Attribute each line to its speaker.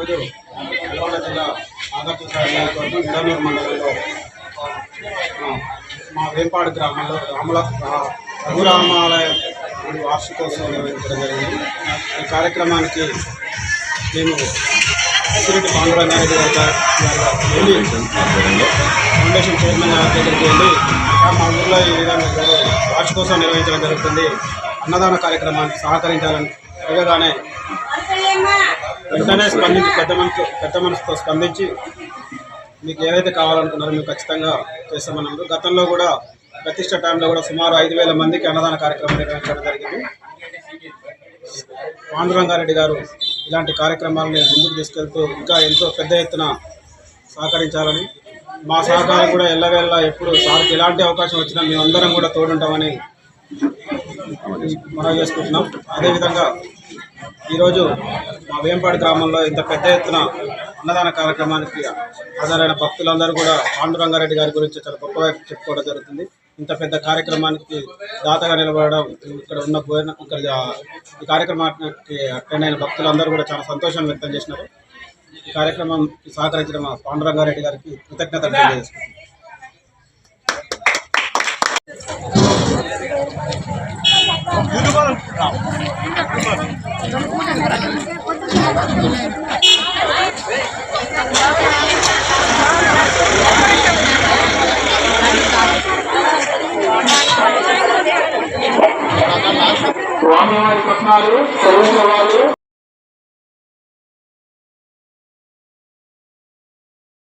Speaker 1: ఈరోజు నల్గొండ జిల్లా ఆగర్తల నియోజకవర్గం ఇండనూరు మండలంలో మా వేంపాడు గ్రామంలో రఘురామాలయ గుడి వార్షికోత్సవం నిర్వహించడం జరిగింది. ఈ కార్యక్రమానికి మేము సిరిటి పాండురంగారెడ్డి వెళ్ళి ఫౌండేషన్ చైర్మన్ దగ్గరికి వెళ్ళి మా ఊళ్ళో ఈ విధంగా వార్షికోత్సవం నిర్వహించడం జరుగుతుంది, అన్నదాన కార్యక్రమానికి సహకరించాలని అడగగానే వెంటనే స్పందించి పెద్ద మనసుతో స్పందించి మీకు ఏదైతే కావాలనుకున్నారో మీకు ఖచ్చితంగా చేస్తామన్నారు. గతంలో కూడా ప్రతిష్ట టైంలో కూడా సుమారు 5,000 మందికి అన్నదాన కార్యక్రమం నిర్వహించడం జరిగింది. పాండురంగారెడ్డి గారు ఇలాంటి కార్యక్రమాలను ముందుకు తీసుకెళ్తూ ఇంకా ఎంతో పెద్ద ఎత్తున సహకరించాలని, మా సహకారం కూడా ఎల్లవేళ ఎప్పుడు సార్కి ఎలాంటి అవకాశం వచ్చినా మేమందరం కూడా తోడుంటామని మనం చేసుకుంటున్నాం. అదేవిధంగా ఈరోజు మా వేంపాడు గ్రామంలో ఇంత పెద్ద ఎత్తున అన్నదాన కార్యక్రమానికి హాజరైన భక్తులందరూ కూడా పాండురంగారెడ్డి గారి గురించి చాలా గొప్పగా చెప్పుకోవడం జరుగుతుంది. ఇంత పెద్ద కార్యక్రమానికి దాతగా నిలబడడం, ఇక్కడ ఉన్న ఇక్కడ ఈ కార్యక్రమానికి అటెండ్ అయిన భక్తులందరూ కూడా చాలా సంతోషాన్ని వ్యక్తం చేసినారు. ఈ కార్యక్రమానికి సహకరించిన మా పాండురంగారెడ్డి గారికి కృతజ్ఞతలు తెలియజేసుకుంటున్నాను.
Speaker 2: స్వామివారి పట్నాలు చదువుకున్న వాళ్ళు